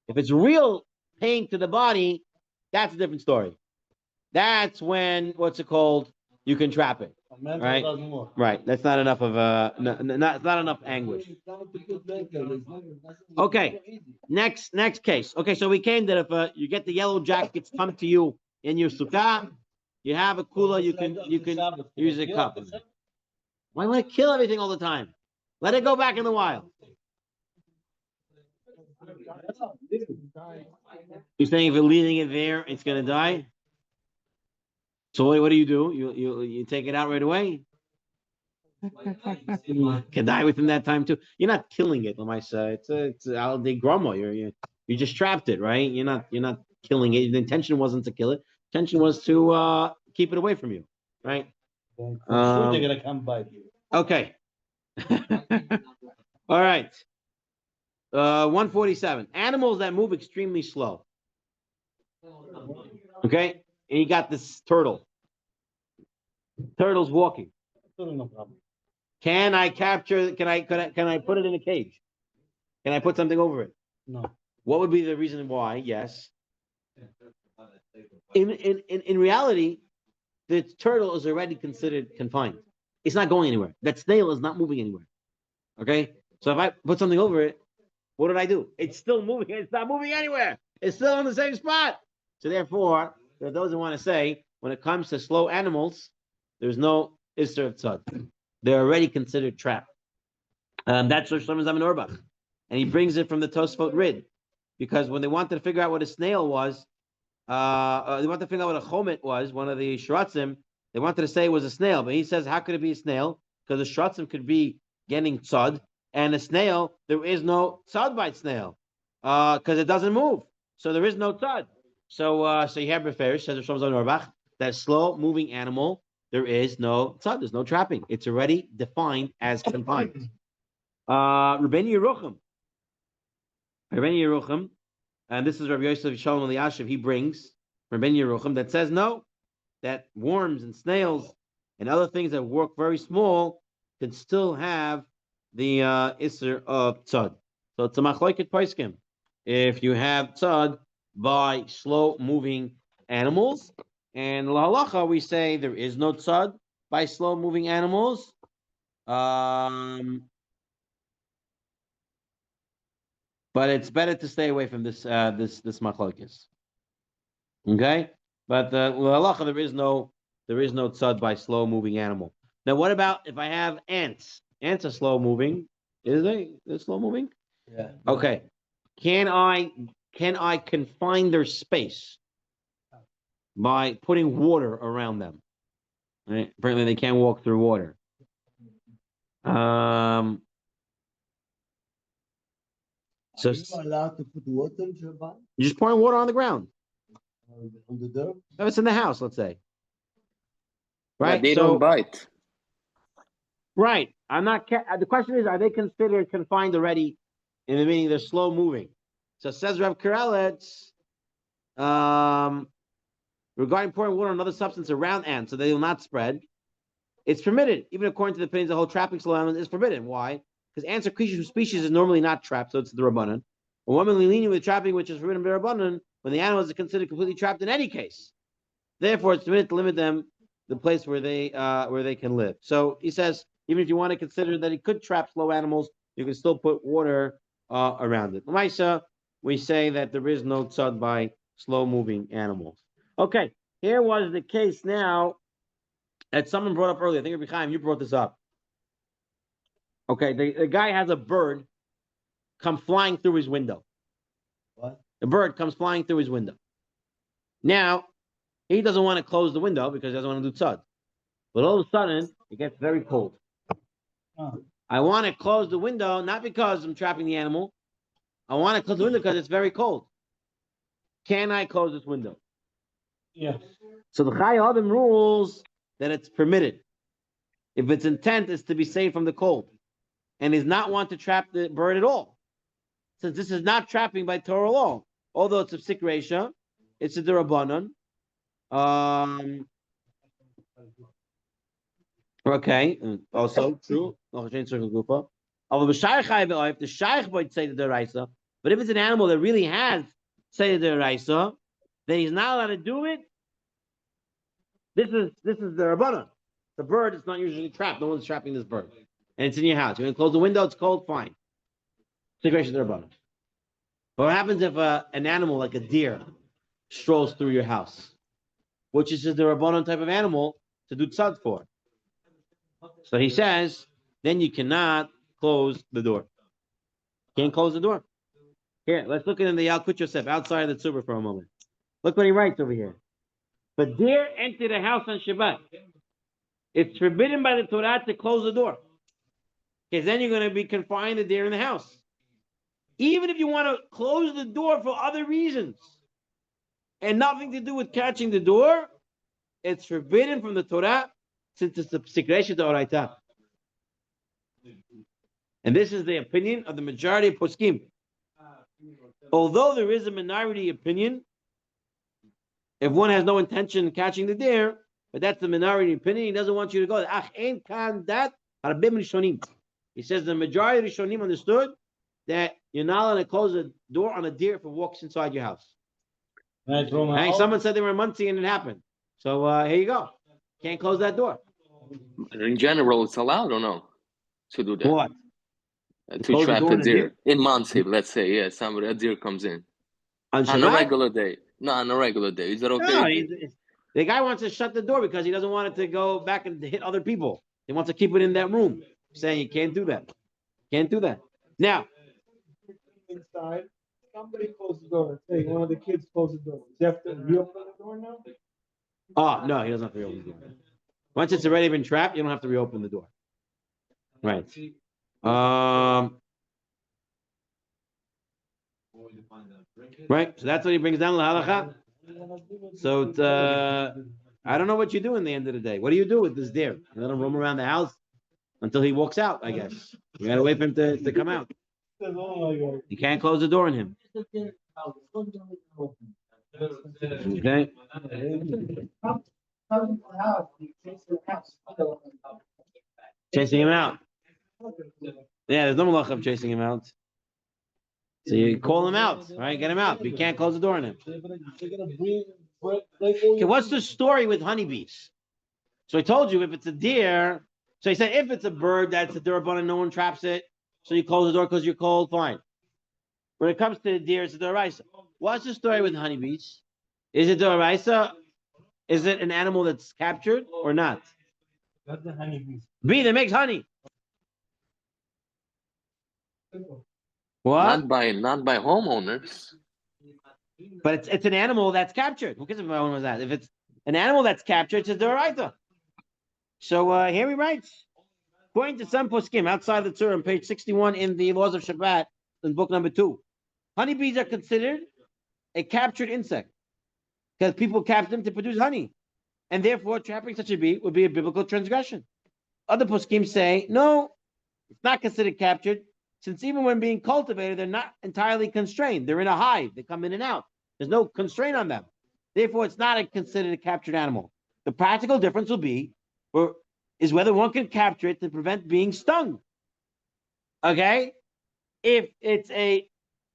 If it's real pain to the body, that's a different story. That's when what's it called? You can trap it. Right? Right. That's not enough of not enough anguish. Okay. Next case. Okay, so we came that if you get the yellow jackets come to you in your sukkah, you have a kula, you can use a cup. Why would I kill everything all the time? Let it go back in the wild. You're saying if you're leaving it there, it's gonna die? So what do? You take it out right away? Can die within that time too. You're not killing it, Lamaisa. It's al de gramo. You just trapped it, right? You're not killing it. The intention wasn't to kill it. The intention was to keep it away from you, right? Sure, they're gonna come bite you. Okay. All right. 147. Animals that move extremely slow. Okay, and you got this turtle. Turtle's walking. No problem. Can I capture? Can I put it in a cage? Can I put something over it? No. What would be the reason why? Yes. In reality, the turtle is already considered confined. It's not going anywhere. That snail is not moving anywhere. Okay, so if I put something over it, what did I do? It's still moving. It's not moving anywhere. It's still in the same spot. So therefore, there are those who want to say, when it comes to slow animals, there's no Isser of Tzad. They're already considered trapped. That's what Shlomo Zalman Auerbach. And he brings it from the Tosfot Rid. Because when they wanted to figure out what a snail was, they wanted to figure out what a chomet was, one of the shratzim, they wanted to say it was a snail. But he says, how could it be a snail? Because the shratzim could be getting tzad. And a snail, there is no tzad by snail. Because it doesn't move. So there is no tzad. So you have Beferish, says Shlomo Zalman Auerbach, that slow moving animal, there is no tzad, there's no trapping. It's already defined as confined. Rabbeinu Yerucham, and this is Rabbi Yosef Shalom Eliashiv, he brings Rabbeinu Yerucham that says no, that worms and snails and other things that work very small can still have the Isser of tzad. So it's a machloket poskim. If you have tzad by slow moving animals, and la halacha we say there is no tzad by slow moving animals. But it's better to stay away from this machlokes. Okay, but la halacha there is no tzad by slow moving animal. Now, what about if I have ants? Ants are slow moving. They're slow moving? Yeah. Okay. Can I confine their space by putting water around them? Right? Apparently, they can't walk through water. So Are you allowed to put water in Shabbat? you're just pouring water on the ground. On the dirt? If it's in the house, let's say. But Right. they don't bite. Right. I'm not. The question is, are they considered confined already? In the meaning they're slow moving. So says Rav Karelitz, regarding pouring water on another substance around ants so they will not spread, it's permitted, even according to the opinions, the whole trapping slow animals is forbidden. Why? Because ants are creatures whose species is normally not trapped, so it's the Rabbanan. A woman leaning with trapping, which is forbidden by Rabbanan, when the animals are considered completely trapped in any case. Therefore, it's permitted to limit them the place where they can live. So he says, even if you want to consider that he could trap slow animals, you can still put water around it. Lamaisa, we say that there is no tzad by slow-moving animals. Okay, here was the case now that someone brought up earlier. I think Rabbi Chaim, you brought this up. Okay, the guy has a bird come flying through his window. What? The bird comes flying through his window. Now, he doesn't want to close the window because he doesn't want to do tzad. But all of a sudden, it gets very cold. I want to close the window, not because I'm trapping the animal. I want to close the window because it's very cold. can I close this window? Yes. So the Chai Adam rules that it's permitted. If its intent is to be saved from the cold and is not want to trap the bird at all. Since this is not trapping by Torah law, although it's a psik reisha, it's a derabanan. Okay, also true. If the shaykh might say the deraisa, but if it's an animal that really has say the deraisa, then he's not allowed to do it. This is the rabbanon. The bird is not usually trapped. No one's trapping this bird, and it's in your house. You're gonna close the window. It's cold. Fine. Situation the rabbanon. But what happens if an animal like a deer strolls through your house, which is the rabbanon type of animal to do tzad for? So he says, then you cannot close the door. Can't close the door. Here, let's look at the Yalkut Yosef outside of the Tzurba for a moment. Look what he writes over here. But deer enter the house on Shabbat. It's forbidden by the Torah to close the door. Because then you're going to be confined the deer in the house. Even if you want to close the door for other reasons and nothing to do with catching the door, it's forbidden from the Torah since it's a secretion to Oraita. And this is the opinion of the majority of poskim. Although there is a minority opinion, if one has no intention of catching the deer, but that's the minority opinion, he doesn't want you to go. He says the majority of Rishonim understood that you're not allowed to close a door on a deer if it walks inside your house. And someone said they were in Muncie and it happened. So here you go. Can't close that door. In general, it's allowed or no to do that? What? To trap a deer in Muncie, let's say, yeah, a deer comes in On a regular day. No, on a regular day. Is that okay? No, the guy wants to shut the door because he doesn't want it to go back and hit other people. He wants to keep it in that room. Saying you can't do that. Can't do that. Now, Inside, somebody closed the door. Say one of the kids closed the door. Does he have to reopen the door now? oh no, he doesn't have to reopen the door. Once it's already been trapped, you don't have to reopen the door. Right. Right. So that's what he brings down l'halacha. So I don't know what you do in the end of the day. What do you do with this deer? You let him roam around the house until he walks out, I guess. You gotta wait for him to come out. You can't close the door on him. Okay. Chasing him out. Yeah, there's no malach of chasing him out. So you call him out, right? Get him out. But you can't close the door on him. Okay, what's the story with honeybees? So I told you if it's a deer, so he said if it's a bird that's a durabon and no one traps it, so you close the door because you're cold, fine. When it comes to deer, it's a doraisa. What's the story with honeybees? Is it doraisa? Is it an animal that's captured or not? That's the honeybees. Bee that makes honey. What? Not by homeowners. But it's an animal that's captured. Who cares if my one was that? If it's an animal that's captured, it's a doraisa. So here he writes, according to some poskim outside the Tzurba on page 61 in the Laws of Shabbat, in book number 2, honeybees are considered a captured insect because people capture them to produce honey, and therefore trapping such a bee would be a biblical transgression. Other poskim say no, it's not considered captured, since even when being cultivated, they're not entirely constrained. They're in a hive. They come in and out. There's no constraint on them. Therefore, it's not considered a captured animal. The practical difference will be, is whether one can capture it to prevent being stung. Okay? If it's a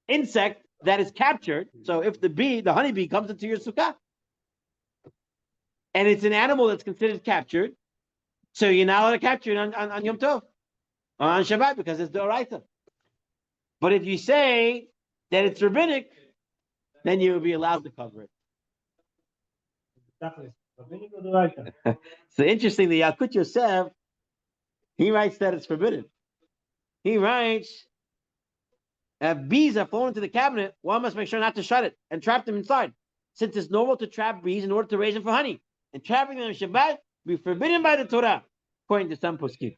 insect that is captured, so if the honeybee comes into your sukkah, and it's an animal that's considered captured, so you're not allowed to capture it on Yom Tov, or on Shabbat, because it's d'oraisa. But if you say that it's rabbinic, then you will be allowed to cover it. So interesting, the Yalkut Yosef, he writes that it's forbidden. He writes, if bees have fallen into the cabinet, one must make sure not to shut it and trap them inside, since it's normal to trap bees in order to raise them for honey. And trapping them in Shabbat be forbidden by the Torah, according to some poskim.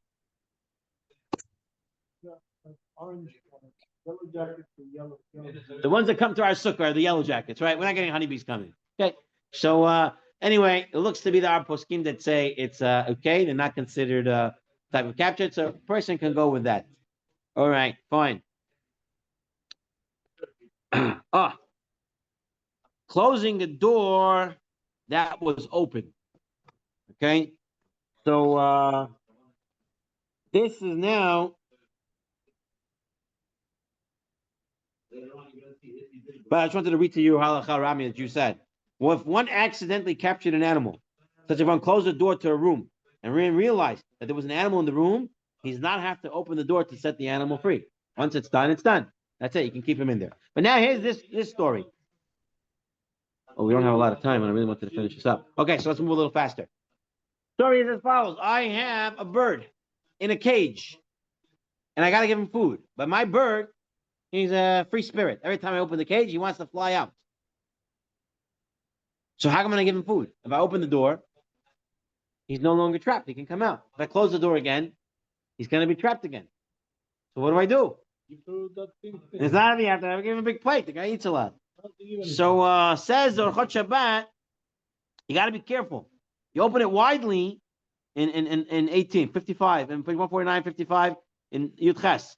Orange, yellow jacket, yellow. The ones that come to our sukkah are the yellow jackets, right? We're not getting honeybees coming. Okay. So anyway, it looks to be the our poskim that say it's okay. They're not considered type of capture, so a person can go with that. All right, fine. Closing the door that was open. Okay. So this is now. But I just wanted to read to you halacha Rami that you said. Well, if one accidentally captured an animal, such as one closed the door to a room and realized that there was an animal in the room, he's not have to open the door to set the animal free. Once it's done, it's done. That's it. You can keep him in there. But now here's this story. Oh, we don't have a lot of time, and I really wanted to finish this up. Okay, so let's move a little faster. Story is as follows. I have a bird in a cage, and I got to give him food. But my bird, he's a free spirit. Every time I open the cage, he wants to fly out. So how am I going to give him food? If I open the door, he's no longer trapped. He can come out. If I close the door again, he's going to be trapped again. So what do? It's not you have to give him a big plate. The guy eats a lot. So says the Orchot Shabbat, you got to be careful. You open it widely in 18, 55, and 149, 55 in Yud Ches.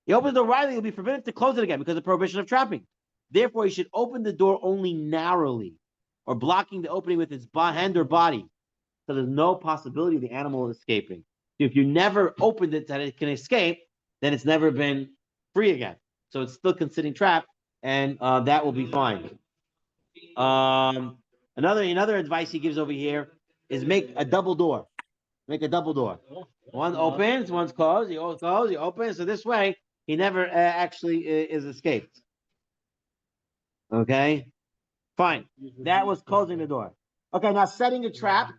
You open the door widely, you'll be forbidden to close it again because of the prohibition of trapping. Therefore, you should open the door only narrowly or blocking the opening with its hand or body. So there's no possibility of the animal escaping. If you never opened it that it can escape, then it's never been free again. So it's still considered trapped, and that will be fine. Another advice he gives over here is make a double door. Make a double door. One opens, one's closed. You close, you open. So this way, he never actually is escaped. Okay, fine. That was closing the door. Okay, now setting a trap.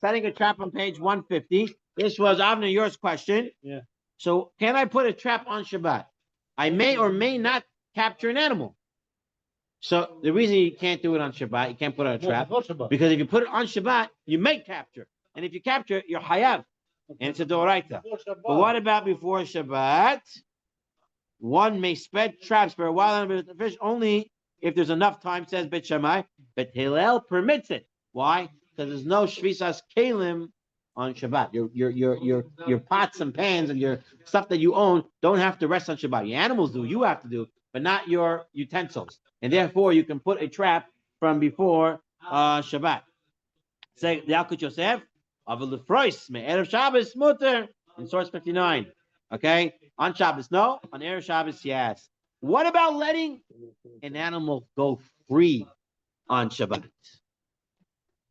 Setting a trap on page 150. This was Avner, yours question. Yeah. So can I put a trap on Shabbat? I may or may not capture an animal. So the reason you can't do it on Shabbat, you can't put it on a trap, because if you put it on Shabbat, you may capture. And if you capture it, you're hayav. And it's a doraita. But what about before Shabbat? One may spread traps for a wild animal fish only if there's enough time, says Bet Shammai. But Hillel permits it. Why? Because there's no shvisas kelim on Shabbat. Your pots and pans and your stuff that you own don't have to rest on Shabbat. Your animals do, you have to do, but not your utensils. And therefore, you can put a trap from before Shabbat. Say Yalkut Yosef, Avalufrois, Me'erev Shabbos, Mutter, in source 59. Okay? On Shabbos, no. On Erev Shabbos, yes. What about letting an animal go free on Shabbat?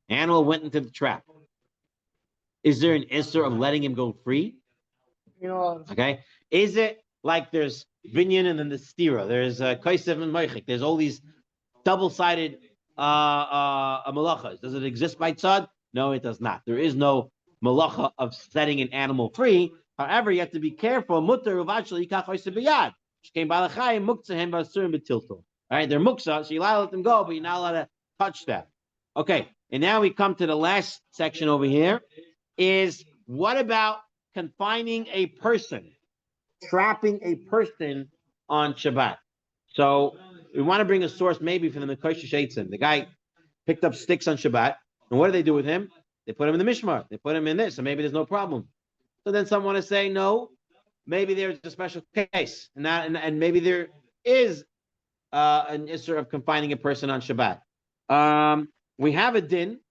Animal went into the trap. Is there an issur of letting him go free? Okay. Is it like there's binyan and then the stira? There's kaisev and meichik. There's all these double-sided malachas. Does it exist by tzad? No, it does not. There is no malacha of setting an animal free. However, you have to be careful. Mutter uvachal yikach kaisev biyad. Shkein balachayim muktzahim basurim betiltul. All right, they're muktzah, so you're allowed to let them go, but you're not allowed to touch them. Okay, and now we come to the last section over here. Is what about confining a person, trapping a person on Shabbat? So we want to bring a source maybe from the Mekosher Sheitzim. The guy picked up sticks on Shabbat, and what do they do with him? They put him in the Mishmar. They put him in this, so maybe there's no problem. So then some want to say, no, maybe there's a special case, and maybe there is an issue of confining a person on Shabbat. We have a din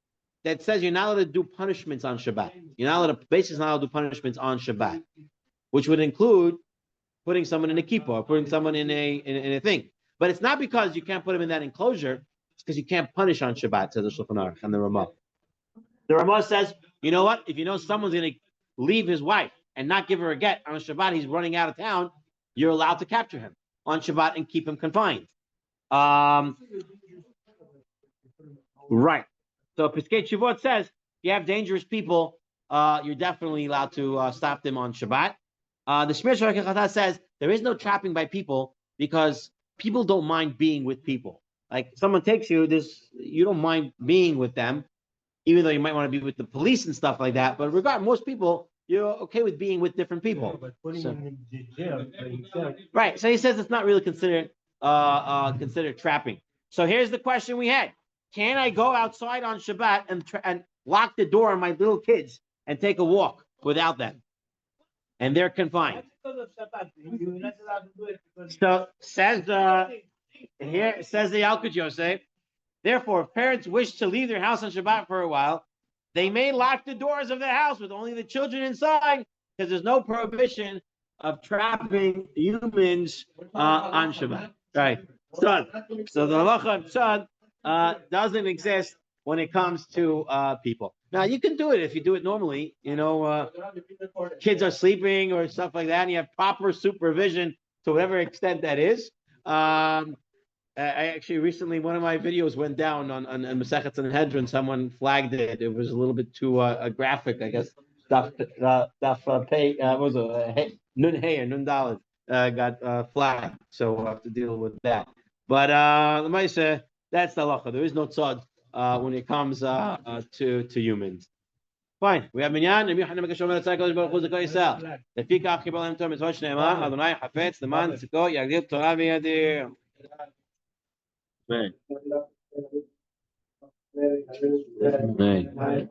that says you're not allowed to do punishments on Shabbat. You're not allowed to, basically not allowed to do punishments on Shabbat, which would include putting someone in a kippah, or putting someone in a thing. But it's not because you can't put him in that enclosure, it's because you can't punish on Shabbat, says the Shulchan Aruch and the Ramah. The Ramah says, you know what? If you know someone's going to leave his wife and not give her a get on Shabbat, he's running out of town, you're allowed to capture him on Shabbat and keep him confined. Right. So Piskei Teshuvot says, if you have dangerous people, you're definitely allowed to stop them on Shabbat. The Shmir Shorei Chachata says there is no trapping by people because people don't mind being with people. Like someone takes you, you don't mind being with them, even though you might want to be with the police and stuff like that. But most people you're okay with being with different people. But putting So- him in jail by himself. Right. So he says it's not really considered trapping. So here's the question we had: can I go outside on Shabbat and lock the door on my little kids and take a walk without them? And they're confined. Because of Shabbat, you're not allowed to do it because. So says here says the Yalkut Yosef. Therefore, if parents wish to leave their house on Shabbat for a while, they may lock the doors of their house with only the children inside, because there's no prohibition of trapping humans on Shabbat. Right. So the halacha of tzad doesn't exist when it comes to people. Now you can do it if you do it normally. Kids are sleeping or stuff like that, and you have proper supervision to whatever extent that is. I actually recently, one of my videos went down on Masechet Sanhedrin. Someone flagged it. It was a little bit too graphic, I guess. Daf pay was Nun Hey or Nun Dalet got flagged, so we'll have to deal with that. But the Maisa, that's the halacha. There is no tzad when it comes to humans. Fine. We have minyan. Rabbi Yochanan Megasher Omer Tzai Kodesh Baruch Hu Zekoi Yisrael. Lefikach kibal hem Torah mitzvot shneimah Adonai Hafetz Leman Tziko Yagdil Torah Miyadir. Amen. Amen.